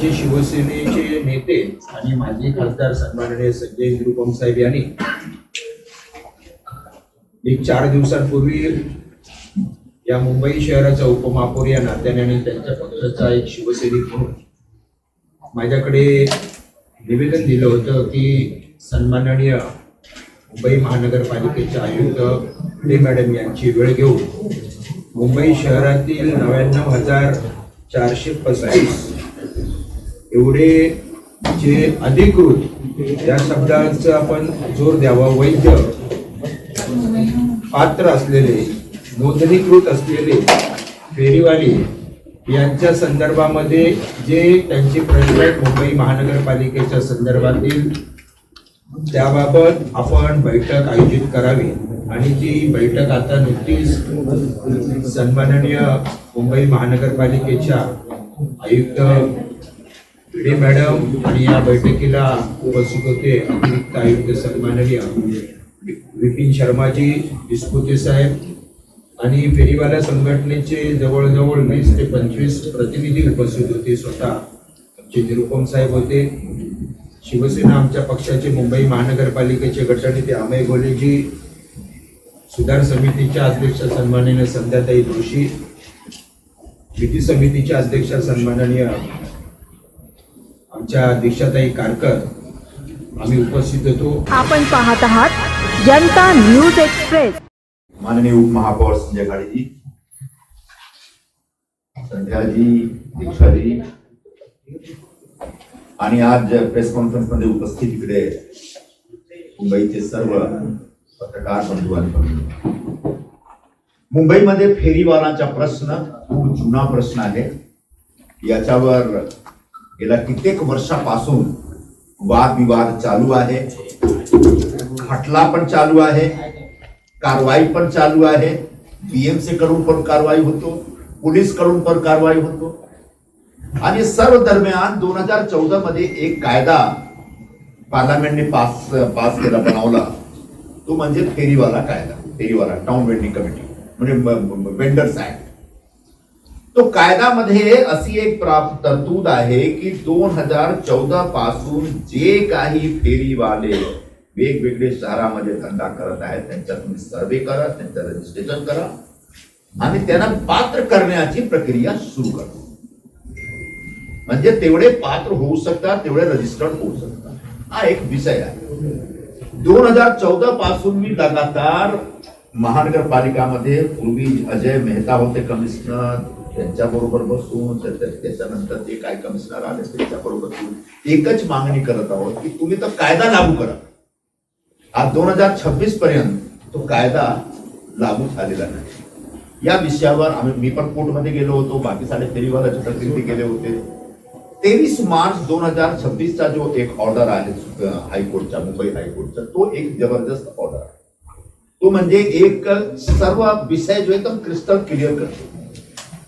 शिवसेनेचे नेते आणि माजी खासदार सन्माननीय संजय निरुपम साहेब यांनी एक 4 दिवसांपूर्वी या मुंबई शहराचा उपमहापौर या नात्याने आणि त्यांच्या पक्षाचा एक शिवसैनिक म्हणून माझ्याकडे निवेदन दिलं होतं की सन्माननीय मुंबई महानगरपालिकेचे आयुक्त भिडे मॅडम यांची वेळ घेऊन मुंबई शहरातील 99,435 एवढे जे अधिकृत या शब्दाचा आपण जोर द्यावा, वैध पात्र असलेले नोंदणीकृत असलेले फेरीवाले यांच्या संदर्भामध्ये जे त्यांचे प्रश्न आहेत मुंबई महानगरपालिकेच्या संदर्भातील त्याबाबत आपण बैठक आयोजित करावी आणि ती बैठक आता नुकतीच सन्माननीय मुंबई महानगरपालिकेच्या आयुक्त भिडे मॅडम आणि या बैठकीला उपस्थित होते अतिरिक्त आयुक्त सन्माननीय विपिन शर्माजी डिस्पुते साहेब आणि फेरीवाला संघटनेचे जवळजवळ 20 ते 25 प्रतिनिधी उपस्थित होते. स्वतः आमचे निरुपम साहेब होते. शिवसेना आमच्या पक्षाचे मुंबई महानगरपालिकेचे गटनेते अमय गोलेजी, सुधार समितीच्या अध्यक्ष सन्माननीय संध्याताई जोशी, विधी समितीच्या अध्यक्ष सन्माननीय आमच्या दीक्षाताई कारकर आम्ही उपस्थित होतो. आपण पाहत आहात जनता न्यूज एक्सप्रेस. माननीय उपमहापौर संजय गाड़ीजी, संध्याजी, दीक्षाजी आणि आज प्रेस कॉन्फरन्स मध्ये उपस्थित इकडे मुंबईचे सर्व पत्रकार बंधू आणि भगिनी. मुंबईमध्ये फेरीवालांचा प्रश्न खूप जुना प्रश्न आहे. याच्यावर गेल्या कित्येक वर्षापासून वादविवाद चालू आहे, खटला पण चालू आहे, कारवाई पण चालू आहे. बीएमसी कडून पण कारवाई होतो, पोलीस कडून पण कारवाई होतो. आणि सर्व दरम्यान 2014 मध्ये एक कायदा पार्लमेंटने पास केला, बनवला. तो म्हणजे फेरीवाला कायदा, फेरीवाला टाउन वेंडिंग कमिटी म्हणजे वेंडर्स ऍक्ट. तो कायद्यामध्ये अशी एक तरतूद आहे की 2014 पासून जे काही फेरीवाले वेगवेगळे शहरामध्ये धंदा करत आहेत त्यांच्या तुम्ही सर्वे करा, त्यांचं रजिस्ट्रेशन करा आणि त्यांना पात्र करण्याची प्रक्रिया सुरू करा. म्हणजे तेवढे पात्र होऊ शकतात, तेवढे रजिस्टर्ड होऊ शकतात. हा एक विषय आहे. 2014 पासून मी लगातार महानगरपालिकामध्ये, पूर्वी अजय मेहता होते कमिशनर, त्यांच्याबरोबर बसून त्याच्यानंतर जे काय कमिशनर आले त्यांच्याबरोबर बसून एकच मागणी करत आहोत की तुम्ही तर कायदा लागू करा. आज 2026 पर्यंत तो कायदा लागू झालेला नाही. या विषयावर मी पण कोर्टमध्ये गेलो होतो, बाकी सारे फेरीवाल्याचे प्रतिनिधी गेले होते. 23 मार्च 2026 चा जो एक ऑर्डर आहे हायकोर्टचा, मुंबई हायकोर्टचा, तो एक जबरदस्त ऑर्डर आहे. तो म्हणजे एक सर्व विषय जो एकदम क्रिस्टल क्लिअर करतो.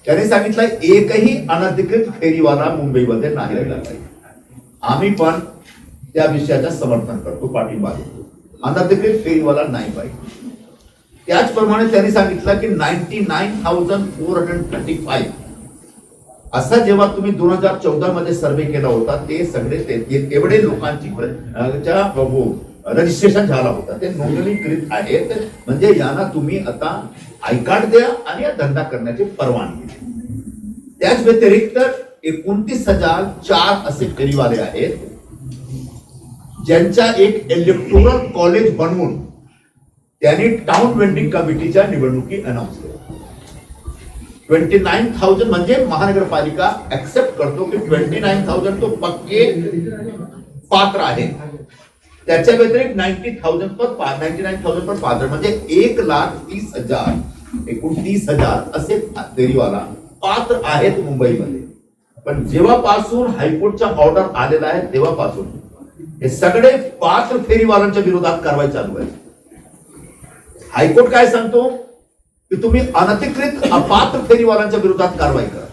त्याने सांगितलं एकही अनधिकृत फेरीवाला मुंबईमध्ये नाही राहिला पाहिजे. आम्ही पण त्या विषयाचं समर्थन करतो, पाठिंबा देतो. अनधिकृत फेरीवाला नाही पाहिजे. त्याचप्रमाणे त्यांनी सांगितलं की 99,435 असा जेव्हा तुम्ही 2014 मध्ये सर्वे केला होता ते सगळे तेवढे लोकांची रजिस्ट्रेशन झाला होता, ते नोंदणीकृत आहेत. म्हणजे यांना तुम्ही आता आय कार्ड द्या आणि या धंदा करण्याची परवानगी द्या. त्याच व्यतिरिक्त 29,004 असे फेरीवाले आहेत ज्यांचा एक इलेक्टोरल कॉलेज बनवून त्यांनी टाउन वेंडिंग कमिटीच्या निवडणुकी अनाउन्स केल्या. 29,000 म्हणजे महानगरपालिका ऍक्सेप्ट करतो की 29,000 तो पक्के पात्र आहे. त्याच्या व्यतिरिक्त 99,000 पर पात्र म्हणजे 1,30,000 एकूण 30,000 असे फेरीवाला पात्र आहेत मुंबईमध्ये. पण जेव्हापासून हायकोर्टचा ऑर्डर आलेला आहे तेव्हापासून हे सगळे पात्र फेरीवाल्यांच्या विरोधात कारवाई चालू आहे. हायकोर्ट काय सांगतो की तुम्ही अनधिकृत अपात्र फेरीवाल्यांच्या विरोधात कारवाई करा.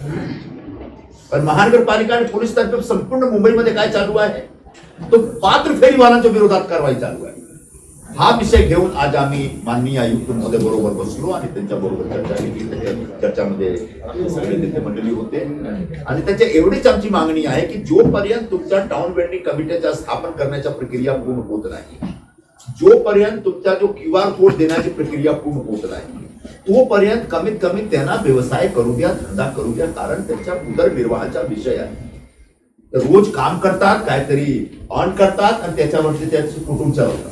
पण महानगरपालिका आणि पोलीस तर्फे संपूर्ण मुंबईमध्ये काय चालू आहे, तो पात्र फेरीवाल्यांच्या विरोधात कारवाई चालू आहे. हा विषय घेऊन आज आम्ही माननीय आयुक्त महोदय बरोबर बसलो आणि त्यांच्या बरोबर चर्चा केली. त्याच्या चर्चामध्ये सगळे नेते मंडळी होते आणि त्याच्या एवढीच आमची मागणी आहे की जोपर्यंत तुमच्या टाउन वेंडिंग कमिटीच्या स्थापन करण्याच्या प्रक्रिया पूर्ण होत नाही, जोपर्यंत तुमचा जो QR कोड देण्याची प्रक्रिया पूर्ण होत नाही, तोपर्यंत कमीत कमी त्यांना व्यवसाय करू द्या, धंदा करू द्या. कारण त्यांच्या उदरनिर्वाहाचा विषय आहे. तर रोज काम करतात, काहीतरी ऑन करतात आणि त्याच्यावरती त्यांचं कुटुंब चालवतात.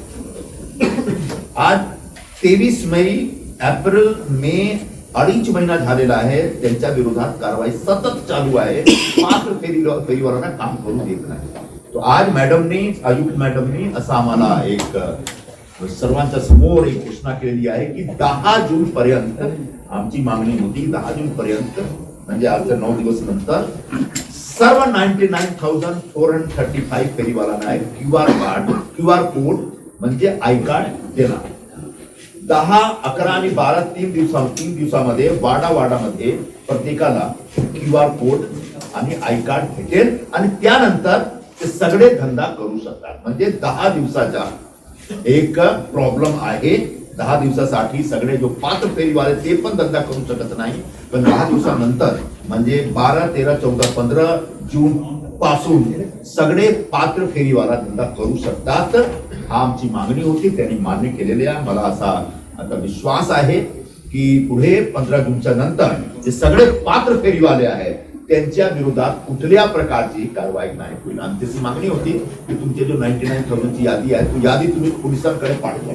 आज 23 मई, एप्रिल, मे 2.5 महिना झालेला आहे. त्यांच्या विरोधात कारवाई सतत चालू आहे. मात्र फेरीवाल्यांना काम करू देत नाही. तो आज मॅडमनी, आयुक्त मॅडमनी असा आम्हाला एक सर्वांच्या समोर एक घोषणा केलेली आहे की 10 जून पर्यंत आमची मागणी होती. 10 जून पर्यंत म्हणजे आजच्या 9 दिवस नंतर सर्व 99,435 फेरीवाल्यांना एक QR कोड म्हणजे आय कार्ड देणार. 10, 11 आणि 12 3 दिवसामध्ये वाडामध्ये प्रत्येकाला QR कोड आणि आय कार्ड भेटेल आणि त्यानंतर ते सगळे धंदा करू शकतात. म्हणजे 10 दिवसाचा एक प्रॉब्लेम आहे. 10 दिवसासाठी सगळे जो पात्र फेरीवाले ते पण धंदा करू शकत नाही. पण 10 दिवसानंतर म्हणजे 12, 13, 14, 15 जून पासून सगळे पात्र फेरीवाला धंदा करू शकतात. हा आमची मागणी होती, त्यांनी मान्य केलेली आहे. मला असा आता विश्वास आहे की पुढे 15 जूनच्या नंतर जे सगळे पात्र फेरीवाले आहेत त्यांच्या विरोधात कुठल्या प्रकारची कारवाई नाही होईल. आमची अशी मागणी होती की तुमची जो 99,000ची यादी आहे ती यादी तुम्ही पोलिसांकडे पाठवा.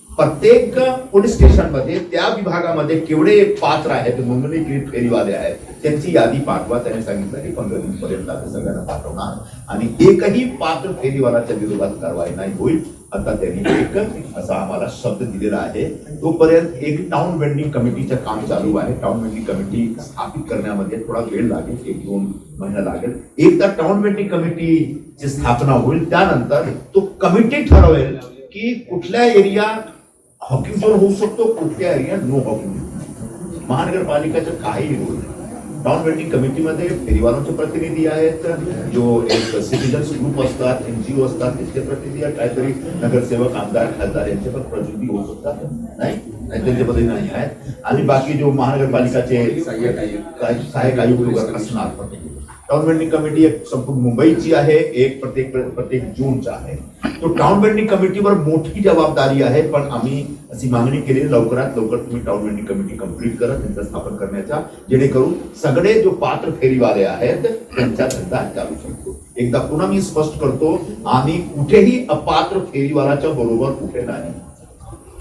प्रत्येक पोलीस स्टेशनमध्ये त्या विभागामध्ये केवढे पात्र आहेत, नोंदणीकृत फेरीवाले आहेत, त्यांची यादी पाठवा. त्याने सांगितलं की 15 दिवसापर्यंत आपण सगळ्यांना पाठवणार आणि एकही पात्र फेरीवालाच्या विरोधात कारवाई नाही होईल. आता त्यांनी एक असा आम्हाला शब्द दिलेला आहे. तोपर्यंत एक टाउन वेंडिंग कमिटीचं काम चालू आहे. टाउन वेंडिंग कमिटी स्थापित करण्यामध्ये थोडा वेळ लागेल, 1-2 महिना लागेल. एकदा टाउन वेंडिंग कमिटीची स्थापना होईल त्यानंतर तो कमिटी ठरवेल की कुठल्या एरिया हॉकिंग झोन होऊ शकतो, कुठल्या एरिया नो हॉकिंग झोन. महानगरपालिकेचं काही रोल नाही. टाउन वेंडिंग कमिटीमध्ये फेरीवाल्यांचे प्रतिनिधी आहेत, जो एक सिटीजन्स ग्रुप असतात, NGO असतात, त्याचे प्रतिनिधी आहेत, काहीतरी नगरसेवक, आमदार, खासदार यांचे पण प्रतिनिधी होऊ शकतात. नाही त्यांच्यामध्ये नाही आहेत. आणि बाकी जो महानगरपालिकाचे सहाय्यक आयुक्त वगैरे असणार. टाउन वेंडिंग कमिटी एक संपूर्ण मुंबईची आहे, एक प्रत्येक झोनचा आहे. तो टाउन वेंडिंग कमिटीवर मोठी जबाबदारी आहे. पण आम्ही अशी मागणी केली लवकरात लवकर तुम्ही टाउन वेंडिंग कमिटी कंप्लीट करा त्यांचा स्थापन करण्याचा, जेणेकरून सगळे जो पात्र फेरीवाले आहेत त्यांचा धंदा चालू शकतो. एकदा पुन्हा मी स्पष्ट करतो, आम्ही कुठेही अपात्र फेरीवालाच्या बरोबर कुठे नाही.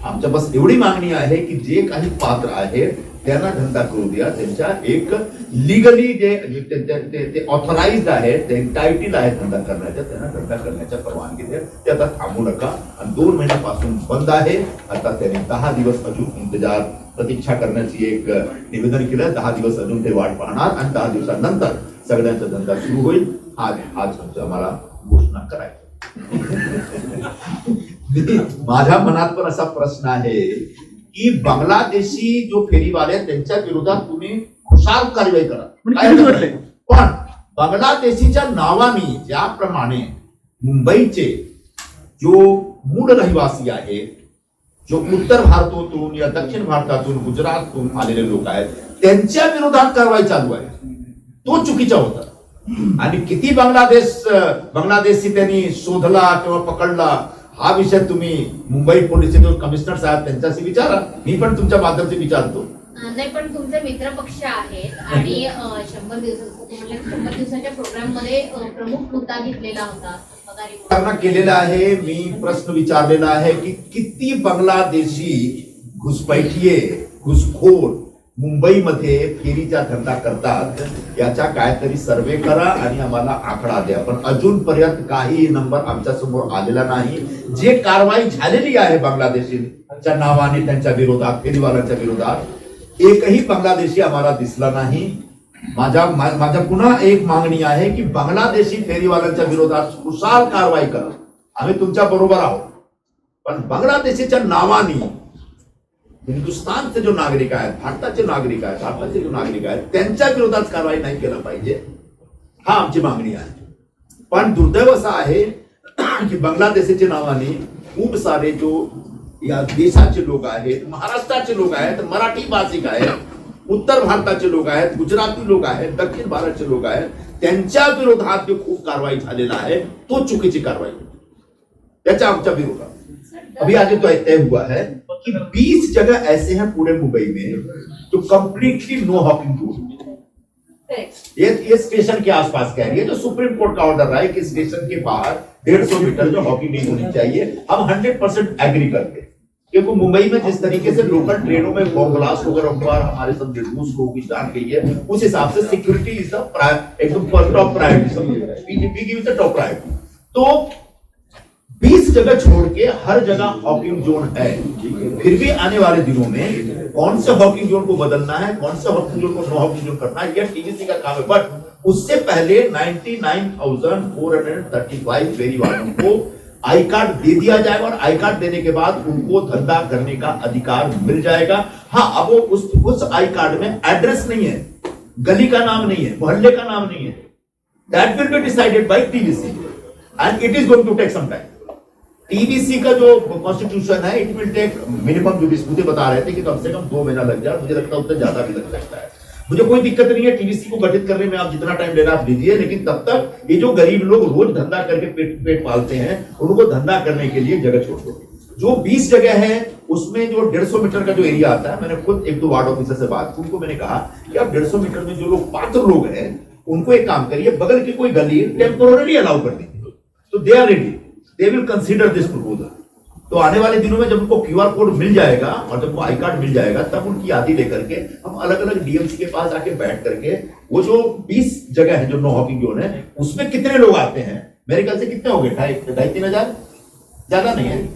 आमच्या बस एवढी मागणी आहे की जे काही पात्र आहे त्यांना धंदा करू द्या. त्यांच्या एक लिगली जे ऑथराइज्ड आहेत, ते टायटील आहेत धंदा करण्याच्या, त्यांना धंदा करण्याच्या परवानगी द्या. ते आता थांबू नका. आणि 2 महिन्यापासून बंद आहे. आता त्यांनी 10 दिवस अजून प्रतीक्षा करण्याची एक निवेदन केलं. 10 दिवस अजून ते वाट पाहणार आणि 10 दिवसानंतर सगळ्यांचा धंदा सुरू होईल. आज आम्हाला घोषणा करायची. माझ्या मनात पण असा प्रश्न आहे की बांगलादेशी जो फेरीवाले आहेत त्यांच्या विरोधात तुम्ही खुशाल कारवाई करा. पण बांगलादेशीच्या नावाने ज्याप्रमाणे मुंबईचे जो मूळ रहिवासी आहेत, जो उत्तर भारतातून या दक्षिण भारतातून गुजराततून आलेले लोक आहेत, त्यांच्या विरोधात कारवाई चालू आहे, तो चुकीचा होता. आणि किती बांगलादेशी त्यांनी शोधला किंवा पकडला हा विषय तुम्ही मुंबई पोलीसचे जो कमिशनर साहेब त्यांच्याशी विचारा. मी पण तुमच्या माध्यमातून विचारतो. नाही, पण तुमचे मित्र पक्ष आहेत आणि 100 दिवसाच्या प्रोग्राम मध्ये प्रमुख मुद्दा घेतलेला होता केलेला आहे. मी प्रश्न विचारलेला आहे की किती बांगलादेशी घुसपैठिये, घुसखोर मुंबईमध्ये फेरीचा धंदा करतात याचा काहीतरी सर्वे करा आणि आम्हाला आकडा द्या. पण अजूनपर्यंत काही नंबर आमच्या समोर आलेला नाही. जे कारवाई झालेली आहे बांगलादेशीच्या नावाने त्यांच्या विरोधात, फेरीवाल्यांच्या विरोधात, एकही बांगलादेशी आम्हाला दिसला नाही. माझ्या पुन्हा एक मागणी आहे की बांगलादेशी फेरीवाल्यांच्या विरोधात कुशाल कारवाई करा. आम्ही तुमच्या बरोबर आहोत. पण बांगलादेशीच्या नावाने हिंदुस्थानचे जो नागरिक आहेत, भारताचे नागरिक आहेत त्यांच्या विरोधात कारवाई नाही केला पाहिजे. हा आमची मागणी आहे. पण दुर्दैव असं आहे की बांगलादेशच्या नावाने खूप सारे जो या देशाचे लोक आहेत, महाराष्ट्राचे लोक आहेत, मराठी भाषिक आहेत, उत्तर भारताचे लोक आहेत, गुजराती लोक आहेत, दक्षिण भारताचे लोक आहेत, त्यांच्या विरोधात जो खूप कारवाई झालेला आहे तो चुकीची कारवाई त्याच्या आमच्या विरोधात। अभी आगे तो तय हुआ है कि 20 जगह ऐसे हैं पूरे मुंबई में जो कंप्लीटली नो हॉकिंग रूल। ये स्टेशन के आसपास का एरिया जो सुप्रीम कोर्ट का ऑर्डर रहा है कि स्टेशन के बाहर 150 मीटर जो हॉकी नहीं होनी चाहिए, हम 100% एग्री करते हैं। क्योंकि मुंबई में जिस तरीके से लोकल ट्रेनों में बॉम्ब ब्लास्ट वगैरह हुआ, हमारे सब निर्दोष लोगों की जान गई है, उस हिसाब से सिक्योरिटी इज एकदम टॉप प्रायोरिटी, बीजेपी की टॉप प्रायोरिटी। तो 20 जगह छोड़ के हर जगह हॉकिंग जोन है। फिर भी आने वाले दिनों में कौन से हॉकिंग जोन को बदलना है, कौन से हॉकिंग जोन को नो हॉकिंग जोन करना है, यह टीवीसी का काम है। बट उससे पहले 99,435 फेरी वालों को आई कार्ड दे दिया जाएगा और आई कार्ड देने के बाद उनको धंधा करने का अधिकार मिल जाएगा। हाँ, अब वो उस आई कार्ड में एड्रेस नहीं है, गली का नाम नहीं है, मोहल्ले का नाम नहीं है। That will be decided by TVC and it is going to take some time. TVC का जो कॉन्स्टिट्यूशन है, इट विल टेक मिनिमम, जो मुझे बता रहे थे कि कम से कम 2 महीना लग जाए, मुझे लगता है उससे ज्यादा भी लग सकता है। मुझे कोई दिक्कत नहीं है टीवीसी को गठित करने में, आप जितना टाइम लेना आप लीजिए, लेकिन तब तक ये जो गरीब लोग रोज धंधा करके पेट पालते हैं, उनको धंधा करने के लिए जगह छोड़ दो। जो 20 जगह है उसमें जो 150 मीटर का जो एरिया आता है, मैंने खुद 1-2 वार्ड ऑफिसर से बात की, उनको मैंने कहा कि आप 150 मीटर में जो लोग पात्र लोग हैं उनको एक काम करिए, बगल की कोई गली टेम्पोररी अलाउ कर दीजिए, तो they are ready, they will consider this proposal. तो आने वाले दिनों में जब उनको क्यूआर कोड मिल जाएगा और जब वो आई कार्ड मिल जाएगा, तब उनकी यादी लेकर के हम अलग अलग डीएमसी के पास आके बैठ करके वो जो 20 जगह है जो नो हॉकिंग जोन है, उसमें कितने लोग आते हैं, मेरे ख्याल से कितने हो गए, 2,500-3 हजार, ज्यादा नहीं है,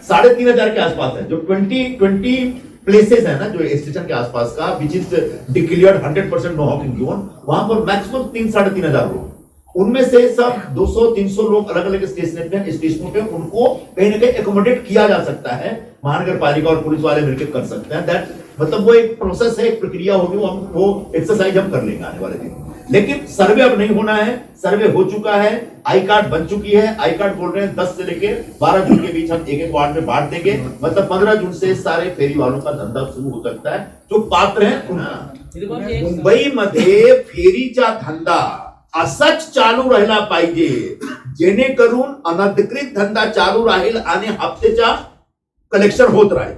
3,500 के आसपास है। जो 20 प्लेसेस है ना जो स्टेशन के आसपास का, which is declared 100% no hawking zone, वहां पर मैक्सिमम 3-3.5 हजार लोग, उनमें से सब 200-300 लोग अलग अलग स्टेशनों पे उनको कहीं ना कहीं एकोमोडेट किया जा सकता है। महानगर पालिका और पुलिस वाले मिलकर कर सकते हैं। दैट मतलब वो एक प्रोसेस है, एक प्रक्रिया होगी, वो एक्सरसाइज हम कर लेंगे आने वाले दिन। लेकिन सर्वे अब नहीं होना है, सर्वे हो चुका है, आई कार्ड बन चुकी है। आई कार्ड बोल रहे हैं 10 से लेके 12 जून के बीच हम एक वार्ड में बांट देंगे, मतलब 15 जून से सारे फेरी वालों का धंधा शुरू हो सकता है जो पात्र हैं। मुंबई मध्ये फेरीचा धंदा असाच चालू राहिला पाहिजे, जेणेकरून अनधिकृत धंदा चालू राहील आणि हप्त्याच्या कलेक्शन होत राहील।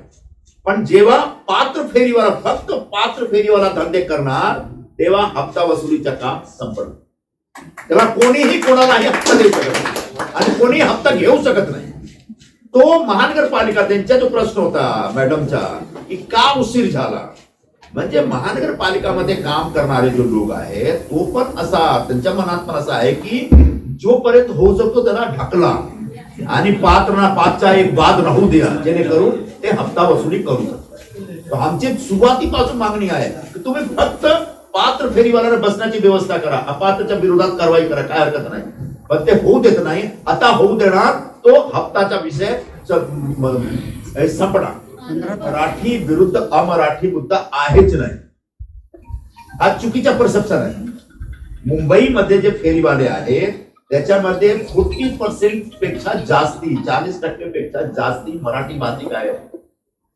पण जेव्हा पात्र फेरीवाला, फक्त पात्र फेरीवाला धंदे करणार, तेव्हा हप्ता वसुलीचं काम संपलं। तेव्हा कोणीही कोणालाही हप्ता देऊ शकत नाही आणि कोणी हप्ता घेऊ शकत नाही। तो महानगरपालिका, त्यांचा जो प्रश्न होता मॅडमचा की का उशीर झाला, म्हणजे महानगरपालिकामध्ये काम करणारे जो लोक आहेत, तो पण असा त्यांच्या मनात पण असा आहे की जोपर्यंत होऊ शकतो त्याला ढकला आणि पात्र ना पाचचा एक वाद राहू द्या, जेणेकरून ते हप्ता वसुली करू शकतात। आमची सुरुवातीपासून मागणी आहे की तुम्ही फक्त पात्र फेरीवाल्याला बसण्याची व्यवस्था करा, अपात्रच्या विरोधात कारवाई करा, काय हरकत नाही, पण ते होऊ देत नाही। आता होऊ देणार तो हप्ताचा विषय संपणार। मराठी विरुद्ध अमराठी मुद्दा आहेच नाही, हा चुकीचा परसेप्शन आहे। मुंबईमध्ये जे फेरीवाले आहेत त्याच्यामध्ये 40% पेक्षा जास्ती, 40% पेक्षा जास्ती मराठी भाषिक आहेत।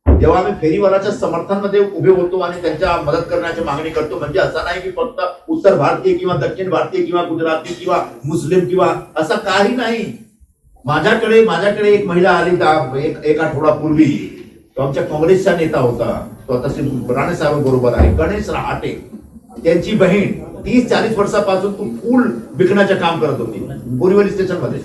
जेव्हा आम्ही फेरीवाल्याच्या समर्थनामध्ये उभे होतो आणि त्यांच्या मदत करण्याची मागणी करतो, म्हणजे असं नाही की फक्त उत्तर भारतीय किंवा दक्षिण भारतीय किंवा गुजराती किंवा मुस्लिम किंवा असं काही नाही। माझ्याकडे एक महिला आली एक आठवडापूर्वी, तो आमच्या काँग्रेसचा नेता होता, तो आता राणे साहेब बरोबर आहे, गणेश रहाटे, त्यांची बहीण 30-40 वर्षापासून तू फूल विकण्याचं काम करत होती बोरीवली स्टेशन मध्ये।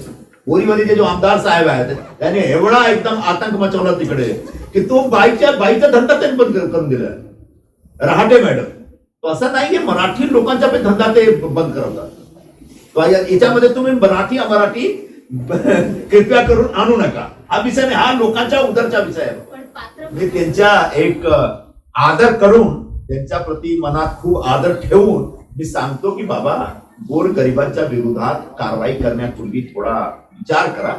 बोरीवलीचे जो आमदार साहेब आहेत त्यांनी एवढा एकदम आतंक मचवला तिकडे की तो बाईचा धंदा त्यांनी बंद करून दिला, रहाटे मॅडम। तो असं नाही की मराठी लोकांचा पण धंदा ते बंद करवतात। याच्यामध्ये तुम्ही मराठी अमराठी कृपया करून आणू नका, हा विषय नाही, हा लोकांच्या उदरचा विषय आहे। मी त्यांच्या एक आदर करून, त्यांच्या प्रति मनात खूप आदर ठेवून मी सांगतो की बाबा, गोरगरिबांच्या विरोधात कारवाई करण्यापूर्वी थोडा विचार करा।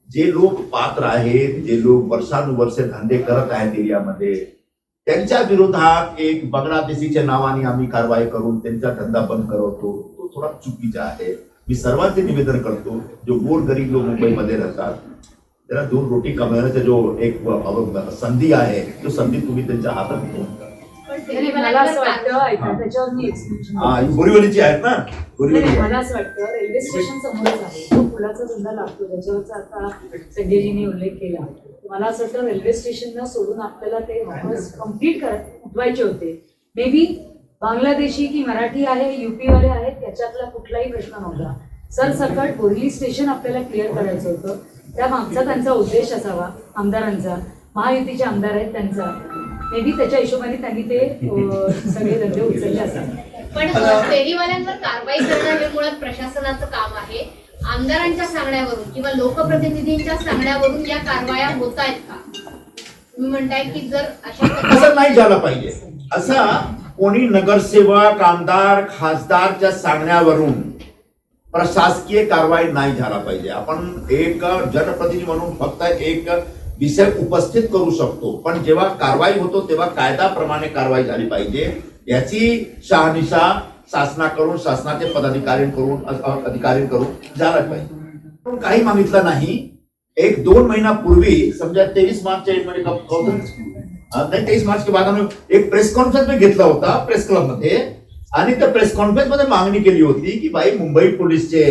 जे लोक पात्र आहेत, जे लोक वर्षानुवर्षे धंदे करत आहेत एरियामध्ये, त्यांच्या विरोधात एक बांगलादेशीच्या नावाने आम्ही कारवाई करून त्यांचा धंदा बंद करवतो, तो थोडा चुकीचा आहे। मी सर्वांचे निवेदन करतो, जो गोरगरीब लोक मुंबईमध्ये राहतात, त्याला 2 रोटी कमवण्याचा जो एक संधी आहे, तो संधी तुम्ही त्यांच्या हातात देऊ नका. नाही, मला असं वाटतं ऐका त्याच्यावर मी एक्सप्लेनेशन हा, ही बोरीवलीची आहेत ना, बोरीवली. मला असं वाटतं रेल्वे स्टेशन समोरच आहे, तो पुलाचा धंदा लागतो त्याच्यावरचा आता संजयजींनी उल्लेख केला. मला असं वाटतं रेल्वे स्टेशनला सोडून आपल्याला ते वापस कम्प्लीट उठवायचे होते. मे बी बांगलादेशी की मराठी आहे, युपी वाले आहेत, त्याच्यातला कुठलाही प्रश्न नव्हता. सरसकट बोरीवली स्टेशन आपल्याला क्लिअर करायचं होतं. त्या मागचा त्यांचा उद्देश असावा आमदारांचा, महायुतीचे आमदार आहेत त्यांचा. मे बी त्याच्या हिशोबाने त्यांनी ते सगळे धंदे उचलले असावे. पण फेरीवाल्यांवर कारवाई करणं हे मुळात प्रशासनाचं काम आहे. आमदारांच्या सांगण्यावरून किंवा लोकप्रतिनिधींच्या सांगण्यावरून या कारवाया होत आहेत का? तुम्ही म्हणताय की जर असं नाही झालं पाहिजे. असा कोणी नगरसेवक, आमदार, खासदारच्या सांगण्यावरून प्रशासकीय कारवाई नाही झाला पाहिजे. आपण एक जनप्रतिनिधी म्हणून फक्त एक विषय उपस्थित करू शकतो, पण जेव्हा कारवाई होतो तेव्हा कायद्याप्रमाणे कारवाई झाली पाहिजे. याची शहानिशा शासनाकडून, शासनाचे अधिकाऱ्यांकडून झाला पाहिजे. काही मागितलं नाही. 1-2 महिन्यापूर्वी समजा 23 मार्चच्या मध्ये नाही, 23 मार्च के बाद आम्ही एक प्रेस कॉन्फरन्स में घेतला होता प्रेस क्लब मध्ये, आणि त्या प्रेस कॉन्फरन्स मध्ये मागणी केली होती की भाई मुंबई पोलीसचे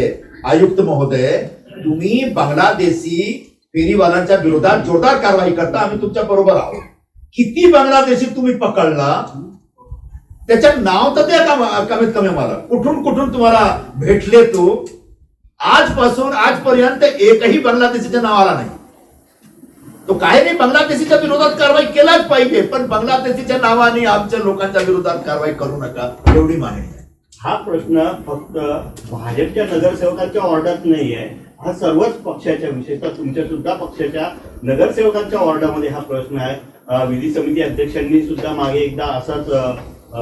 आयुक्त महोदय, तुम्ही बांगलादेशी फेरीवाल्यांच्या विरोधात जोरदार कारवाई करता, आम्ही तुमच्या बरोबर आहोत. किती बांगलादेशी तुम्ही पकडला त्याचं नाव तर द्या कमीत कमी मला. कुठून कुठून तुम्हाला भेटले तो? आजपासून आजपर्यंत एकही बांगलादेशीच्या नाव आला नाही. तो काय नाही, बांगलादेशीच्या विरोधात कारवाई केलाच पाहिजे, पण बांगलादेशीच्या नावाने आमच्या लोकांच्या विरोधात कारवाई करू नका, एवढी मागणी आहे. हा प्रश्न फक्त भाजपच्या नगरसेवकांच्या ऑर्डर नाही आहे, हा सर्वच पक्षाच्या, विशेषतः तुमच्या सुद्धा पक्षाच्या नगरसेवकांच्या ऑर्डरमध्ये हा प्रश्न आहे. विधी समिती अध्यक्षांनी सुद्धा मागे एकदा असाच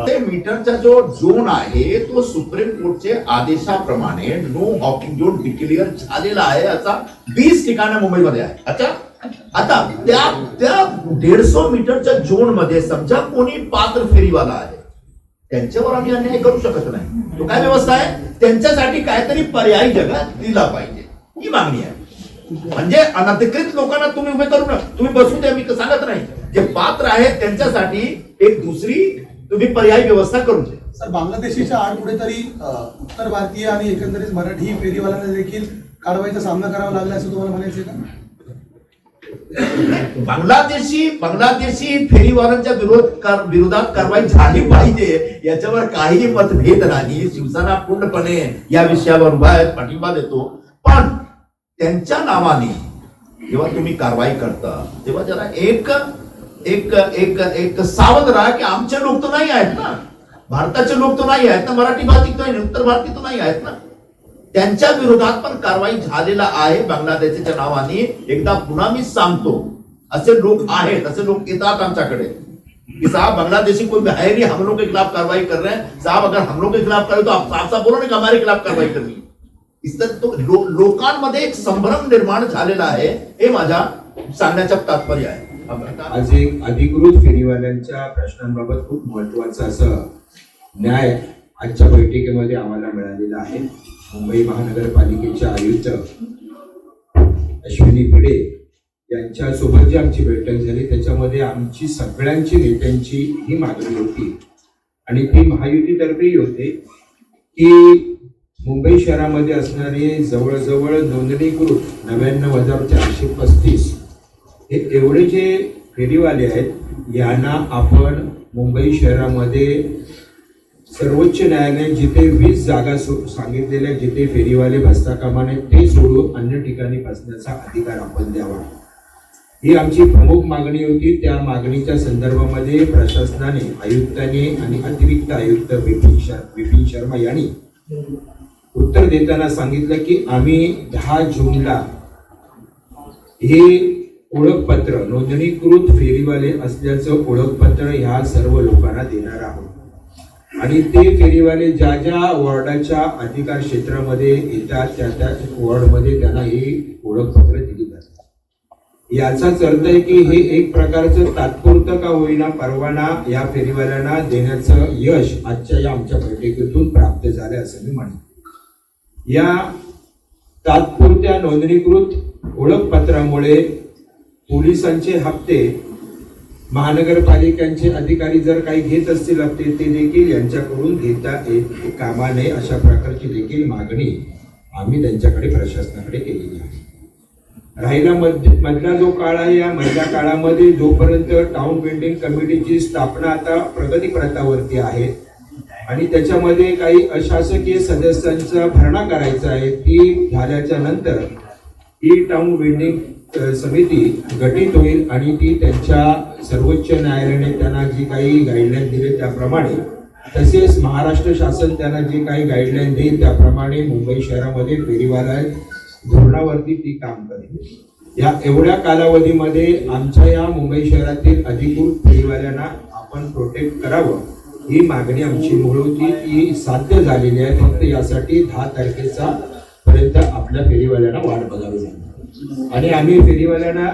ते मीटरचा जो झोन आहे तो सुप्रीम कोर्टचे आदेशाप्रमाणे नो हॉकिंग झोन डिक्लेअर झालेला आहे. असा 20 ठिकाणी मुंबईमध्ये आहे. अच्छा, आता त्या 150 मीटरच्या झोन मध्ये समजा कोणी पात्र फेरीवाला आहे, त्यांच्यावर आम्ही अन्याय करू शकत नाही. तो काय व्यवस्था आहे, त्यांच्यासाठी काहीतरी पर्यायी जगा दिला पाहिजे, ही मागणी आहे. म्हणजे अनधिकृत लोकांना तुम्ही उभे करू नका, तुम्ही बसू द्या, मी तर सांगत नाही. जे पात्र आहेत त्यांच्यासाठी एक दुसरी तुम्ही पर्यायी व्यवस्था करून द्या. सर, बांगलादेशीच्या आड कुठेतरी उत्तर भारतीय आणि एकंदरीत मराठी फेरीवाल्यांना देखील कारवाईचा सामना करावा लागला असं तुम्हाला म्हणायचं का? बांगलादेशी फेरीवाल्यांच्या विरोधात कारवाई झाली पाहिजे याच्यावर काही मतभेद नाही. शिवसेना पूर्णपणे या विषयावर उभा आहे, पाठिंबा देतो. पण त्यांच्या नावाने जेव्हा तुम्ही कारवाई करता तेव्हा जरा एक एक एक एक सावध राहा की आमचे लोक तर नाही आहेत ना, भारताचे लोक तर नाही आहेत ना, मराठी भाषिक तर उत्तर भारतीय तर नाही आहेत ना. त्यांच्या विरोधात पण कारवाई झालेला आहे बांगलादेशच्या नावाने. एकदा पुन्हा मी सांगतो, असे लोक आहेत, असे लोक येतात आमच्याकडे कि साहब बांग्लादेशी कोई है नहीं, हम लोग के खिलाफ कार्रवाई कर रहे हैं. साहब अगर हम लोग के खिलाफ करें तो आप साफ साफ बोलो ना कि हमारे खिलाफ कार्रवाई करनी है. इस तरह तो लोकांमध्ये एक संभ्रम निर्माण झालेला आहे, हे माझ्या सांगण्याचं तात्पर्य आहे. आज एक अधिकृत फेरीवाल्यांच्या प्रश्नांबाबत खूप महत्वाचा असं न्याय आजच्या बैठकीमध्ये आम्हाला मिळालेला आहे. मुंबई महानगरपालिकेच्या आयुक्त अश्विनी भिडे यांच्यासोबत जी आमची बैठक झाली त्याच्यामध्ये आमची सगळ्यांची नेत्यांची ही मागणी होती आणि ती महायुतीतर्फेही होते की मुंबई शहरामध्ये असणारे जवळजवळ नोंदणीकृत 99,435 हे एवढे जे फेरीवाले आहेत यांना आपण मुंबई शहरामध्ये सर्वोच्च न्यायालय जिथे 20 जागा सांगितलेल्या जिथे फेरीवाले बसता कामा नये ते सोडून अन्य ठिकाणी बसण्याचा अधिकार आपण द्यावा, ही आमची प्रमुख मागणी होती. त्या मागणीच्या संदर्भामध्ये प्रशासनाने, आयुक्तांनी आणि अतिरिक्त आयुक्त विपिन शर्मा यांनी उत्तर देताना सांगितलं की आम्ही 10 जूनला हे ओळखपत्र, नोंदणीकृत फेरीवाले असल्याचं ओळखपत्र ह्या सर्व लोकांना देणार आहोत आणि ते फेरीवाले ज्या ज्या वॉर्डाच्या अधिकार क्षेत्रामध्ये येतात त्या त्या वॉर्डमध्ये त्यांना हे ओळखपत्र दिली जातात. याचाच अर्थ आहे की हे एक प्रकारचं तात्पुरतं का होईना परवाना या फेरीवाल्यांना देण्याचं यश आजच्या या आमच्या बैठकीतून प्राप्त झालं असं मी म्हणतो. या तात्पुरत्या नोंदणीकृत ओळखपत्रामुळे पोलिसांचे हप्ते महानगरपालिकांचे अधिकारी जर काही घेत असतील हप्ते ते देखील यांच्याकडून घेता येत कामा नये अशा प्रकारची देखील मागणी आम्ही त्यांच्याकडे प्रशासनाकडे केलेली आहे. राहिला मधला जो काळ आहे, या मधल्या काळामध्ये जोपर्यंत टाउन बिल्डिंग कमिटीची स्थापना आता प्रगती प्रथावरती आहे आणि त्याच्यामध्ये काही अशासकीय सदस्यांचा भरणा करायचा आहे, ती झाल्याच्या नंतर ही टाउन बिल्डिंग समिती गठीत होईल आणि ती त्यांच्या सर्वोच्च न्यायालयाने त्यांना जी काही गाईडलाईन दिले त्याप्रमाणे, तसेच महाराष्ट्र शासन त्यांना जे काही गाईडलाईन देईल त्याप्रमाणे मुंबई शहरामध्ये फेरीवाला धोरणावरती ती काम करेल. या एवढ्या कालावधीमध्ये आमच्या या मुंबई शहरातील अधिकृत फेरीवाल्यांना आपण प्रोटेक्ट करावं ही मागणी आमची मूळ होती, ती साध्य झालेली आहे. फक्त यासाठी 10 तारखेचा पर्यंत आपल्या फेरीवाल्यांना वाट बघावी लागणार आणि आम्ही फेरीवाल्यांना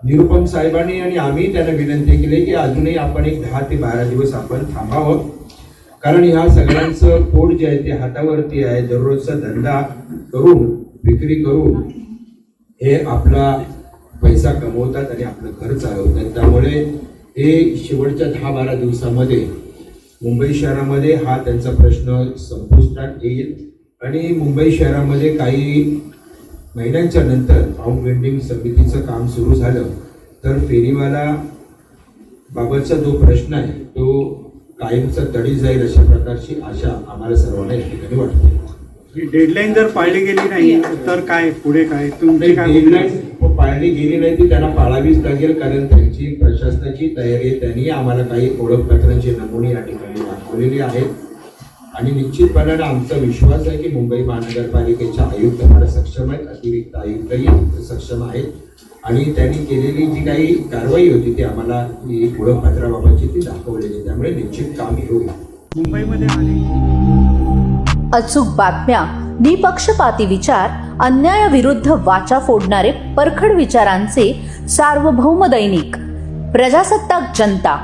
निरुपम साहेबांनी आणि आम्ही त्यांना विनंती केली की अजूनही आपण एक 10 ते 12 दिवस आपण थांबावं, कारण ह्या सगळ्यांचं पोट जे आहे ते हातावरती आहे. दररोजचा धंदा करून विक्री करून हे आपला पैसा कमवतात आणि आपलं घर चालवतात. त्यामुळे हे शेवटच्या 10-12 दिवसामध्ये मुंबई शहरामध्ये हा त्यांचा प्रश्न संपुष्टात येईल आणि मुंबई शहरामध्ये काही महिन्यांच्या नंतर टाउन बिल्डिंग समितीचं काम सुरू झालं तर फेरीवाला बाबतचा जो प्रश्न आहे तो कायमचा तडी जाईल अशा प्रकारची आशा आम्हाला सर्वांना या ठिकाणी वाटते. डेडलाईन जर पाळली गेली नाही तर काय पुढे काय तुमची काय डेडलाईन पाळली गेली नाही ती त्यांना पाळावीच लागेल, कारण त्यांची प्रशासनाची तयारी आहे. त्यांनी आम्हाला काही ओळखपत्रांचे नमुने या ठिकाणी दाखवलेले आहेत आणि निश्चितपणाने आमचा विश्वास आहे की मुंबई महानगरपालिकेच्या आयुक्त फार सक्षम आहेत, अतिरिक्त आयुक्तही सक्षम आहेत आणि त्यांनी केलेली जी काही कारवाई होती ती आम्हाला ही ओळखपत्राबाबतची ती दाखवलेली, त्यामुळे निश्चित काम हे होईल. मुंबईमध्ये अचूक बातम्या, निपक्षपाती विचार, अन्यायाविरुद्ध वाचा फोडणारे परखड विचारांचे सार्वभौम दैनिक प्रजासत्ताक जनता.